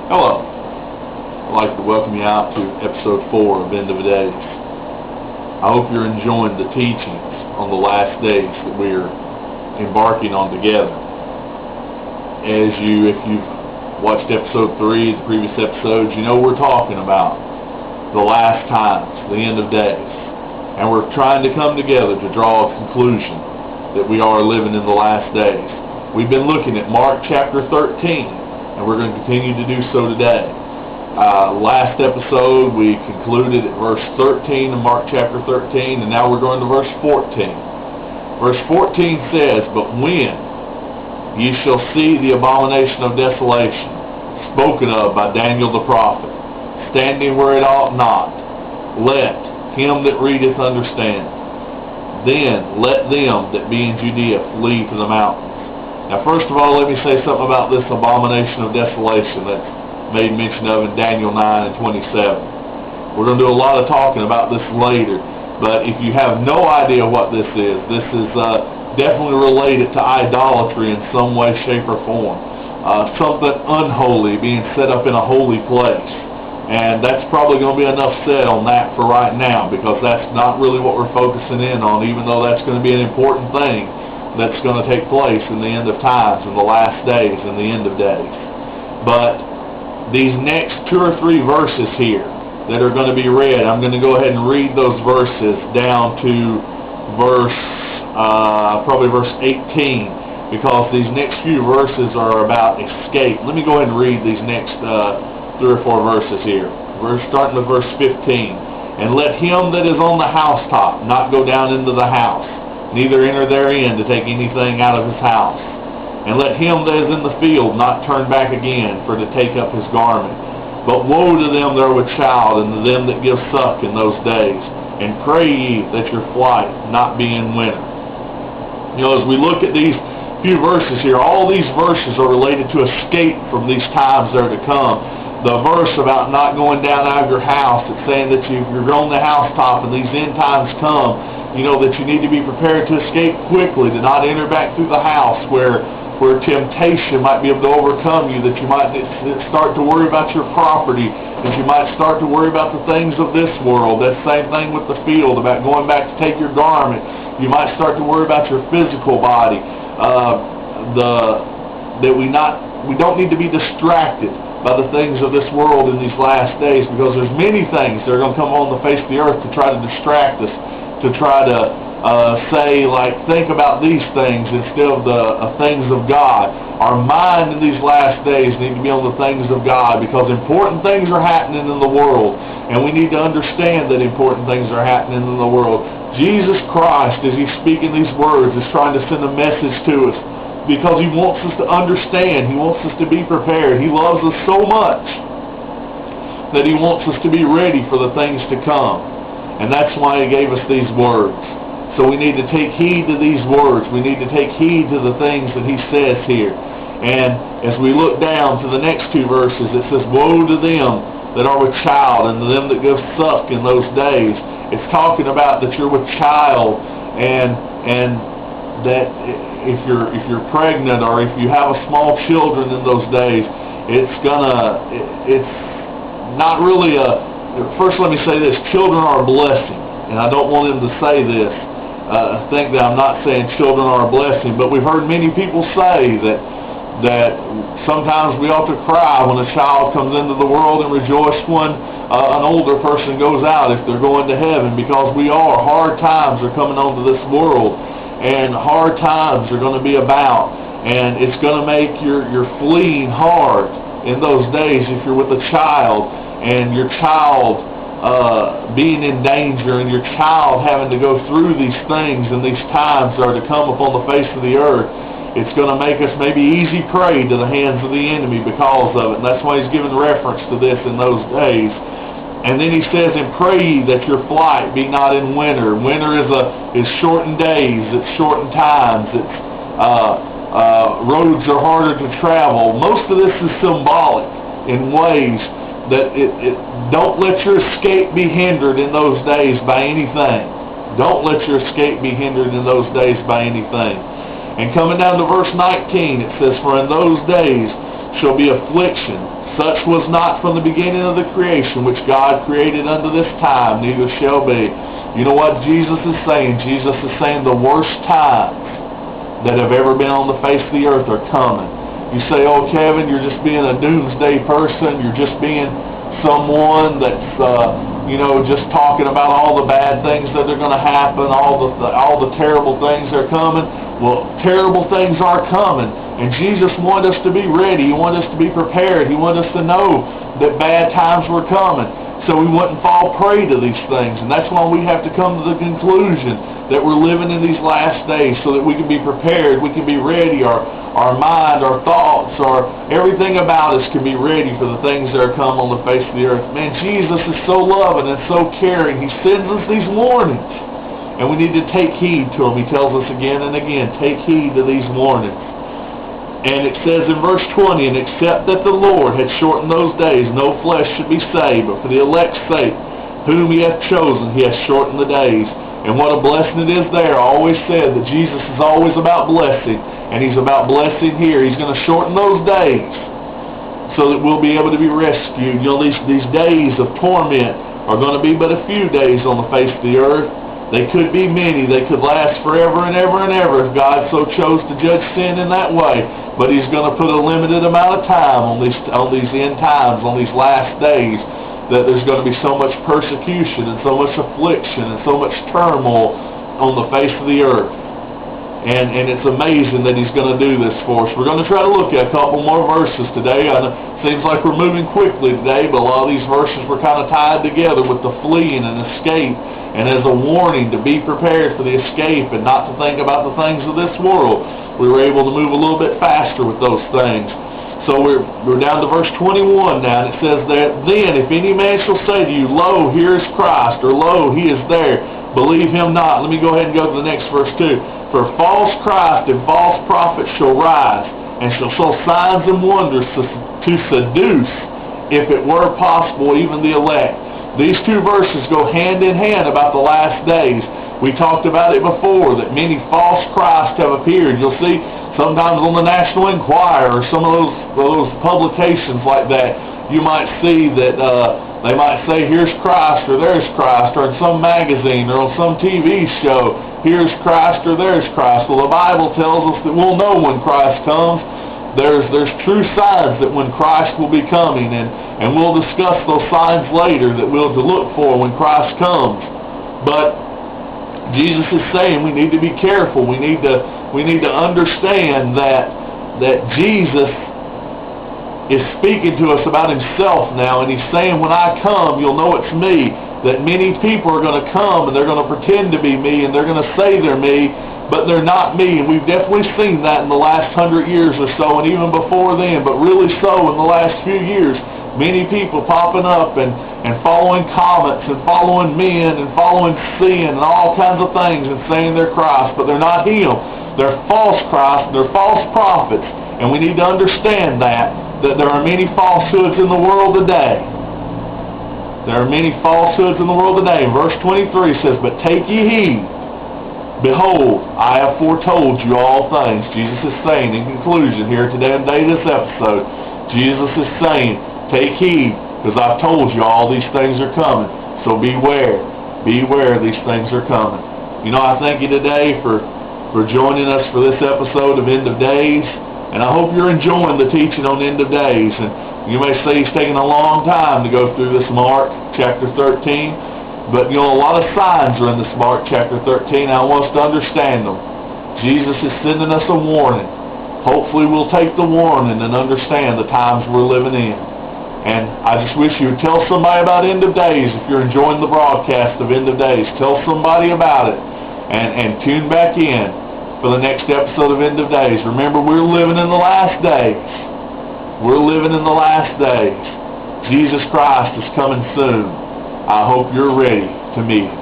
Hello. I'd like to welcome you out to episode 4 of End of Days. I hope you're enjoying the teachings on the last days that we're embarking on together. If you've watched episode 3, the previous episodes, you know we're talking about the last times, the end of days. And we're trying to come together to draw a conclusion that we are living in the last days. We've been looking at Mark chapter 13. And we're going to continue to do so today. Last episode we concluded at verse 13 of Mark chapter 13, and now we're going to verse 14. Verse 14 says, "But when ye shall see the abomination of desolation, spoken of by Daniel the prophet, standing where it ought not, let him that readeth understand. Then let them that be in Judea flee to the mountains." Now, first of all, let me say something about this abomination of desolation that's made mention of in Daniel 9 and 27. We're going to do a lot of talking about this later, but if you have no idea what this is definitely related to idolatry in some way, shape, or form. Something unholy being set up in a holy place. And that's probably going to be enough said on that for right now, because that's not really what we're focusing in on, even though that's going to be an important thing that's going to take place in the end of times, in the last days, in the end of days. But these next 2 or 3 verses here that are going to be read, I'm going to go ahead and read those verses down to probably verse 18, because these next few verses are about escape. Let me go ahead and read these next 3 or 4 verses here. Starting with verse 15. "And let him that is on the housetop not go down into the house, neither enter therein to take anything out of his house. And let him that is in the field not turn back again for to take up his garment. But woe to them that are with child, and to them that give suck in those days. And pray ye that your flight not be in winter." You know, as we look at these few verses here, all these verses are related to escape from these times that are to come. The verse about not going down out of your house, it's saying that if you're on the housetop and these end times come, you know that you need to be prepared to escape quickly, to not enter back through the house where temptation might be able to overcome you, that you might start to worry about your property, that you might start to worry about the things of this world. That same thing with the field, about going back to take your garment. You might start to worry about your physical body. We don't need to be distracted by the things of this world in these last days, because there's many things that are going to come on the face of the earth to try to distract us, to try to say, like, think about these things instead of the things of God. Our mind in these last days need to be on the things of God, because important things are happening in the world, and we need to understand that important things are happening in the world. Jesus Christ, as He's speaking these words, is trying to send a message to us, because He wants us to understand. He wants us to be prepared. He loves us so much that He wants us to be ready for the things to come. And that's why He gave us these words. So we need to take heed to these words. We need to take heed to the things that He says here. And as we look down to the next 2 verses, it says, "Woe to them that are with child, and to them that give suck in those days." It's talking about that you're with child, and that if you're pregnant, or if you have a small children in those days, it's not really first let me say this: children are a blessing, and I don't want him to say this. Think that I'm not saying children are a blessing, but we've heard many people say that sometimes we ought to cry when a child comes into the world, and rejoice when an older person goes out, if they're going to heaven, because hard times are coming onto this world, and hard times are going to be about, and it's going to make your fleeing hard in those days if you're with a child, and your child being in danger, and your child having to go through these things and these times that are to come upon the face of the earth. It's going to make us maybe easy prey to the hands of the enemy because of it. And that's why He's given reference to this in those days. And then He says, "And pray ye that your flight be not in winter." Winter is shortened days, it's shortened times, it's roads are harder to travel. Most of this is symbolic in ways that don't let your escape be hindered in those days by anything. Don't let your escape be hindered in those days by anything. And coming down to verse 19, it says, "For in those days shall be affliction, such was not from the beginning of the creation, which God created unto this time, neither shall be. You know what Jesus is saying? Jesus is saying the worst times that have ever been on the face of the earth are coming. You say, oh, Kevin, you're just being a doomsday person. You're just being someone that's, just talking about all the bad things that are going to happen, all the terrible things that are coming. Well, terrible things are coming, and Jesus wanted us to be ready. He wanted us to be prepared. He wanted us to know that bad times were coming, so we wouldn't fall prey to these things. And that's why we have to come to the conclusion that we're living in these last days, so that we can be prepared, we can be ready, our mind, our thoughts, everything about us can be ready for the things that are come on the face of the earth. Man, Jesus is so loving and so caring. He sends us these warnings, and we need to take heed to them. He tells us again and again, take heed to these warnings. And it says in verse 20, and except that the Lord had shortened those days, no flesh should be saved, but for the elect's sake, whom he hath chosen, he hath shortened the days. And what a blessing it is there. I always said that Jesus is always about blessing, and he's about blessing here. He's going to shorten those days so that we'll be able to be rescued. These days of torment are going to be but a few days on the face of the earth. They could be many. They could last forever and ever and ever if God so chose to judge sin in that way. But he's going to put a limited amount of time on these end times, on these last days, that there's going to be so much persecution and so much affliction and so much turmoil on the face of the earth. And it's amazing that he's going to do this for us. We're going to try to look at a couple more verses today. It seems like we're moving quickly today, but a lot of these verses were kind of tied together with the fleeing and escape, and as a warning to be prepared for the escape and not to think about the things of this world. We were able to move a little bit faster with those things. So we're down to verse 21 now, and it says that, then if any man shall say to you, lo, here is Christ, or lo, he is there, believe him not. Let me go ahead and go to the next verse too. For false Christ and false prophets shall rise, and shall show signs and wonders to seduce, if it were possible, even the elect. These two verses go hand in hand about the last days. We talked about it before, that many false Christs have appeared. You'll see sometimes on the National Enquirer or some of those publications like that, you might see that they might say, here's Christ or there's Christ, or in some magazine or on some TV show, here's Christ or there's Christ. Well, the Bible tells us that we'll know when Christ comes. There's true signs that when Christ will be coming, and we'll discuss those signs later that we'll to look for when Christ comes. But Jesus is saying we need to be careful. We need to understand that Jesus is speaking to us about himself now, and he's saying, when I come, you'll know it's me. That many people are going to come, and they're going to pretend to be me, and they're going to say they're me, but they're not me. And we've definitely seen that in the last 100 years or so, and even before then, but really so in the last few years. Many people popping up and following comets and following men and following sin and all kinds of things and saying they're Christ, but they're not him. They're false Christ, they're false prophets, and we need to understand that there are many falsehoods in the world today. There are many falsehoods in the world today. Verse 23 says, but take ye heed. Behold, I have foretold you all things. Jesus is saying in conclusion here today in this episode, Jesus is saying, take heed, because I've told you all these things are coming. So beware. Beware, these things are coming. You know, I thank you today for joining us for this episode of End of Days. And I hope you're enjoying the teaching on End of Days. And you may say he's taking a long time to go through this Mark chapter 13. But, you know, a lot of signs are in this Mark chapter 13. I want us to understand them. Jesus is sending us a warning. Hopefully we'll take the warning and understand the times we're living in. And I just wish you would tell somebody about End of Days. If you're enjoying the broadcast of End of Days, tell somebody about it. And tune back in for the next episode of End of Days. Remember, we're living in the last days. We're living in the last days. Jesus Christ is coming soon. I hope you're ready to meet him.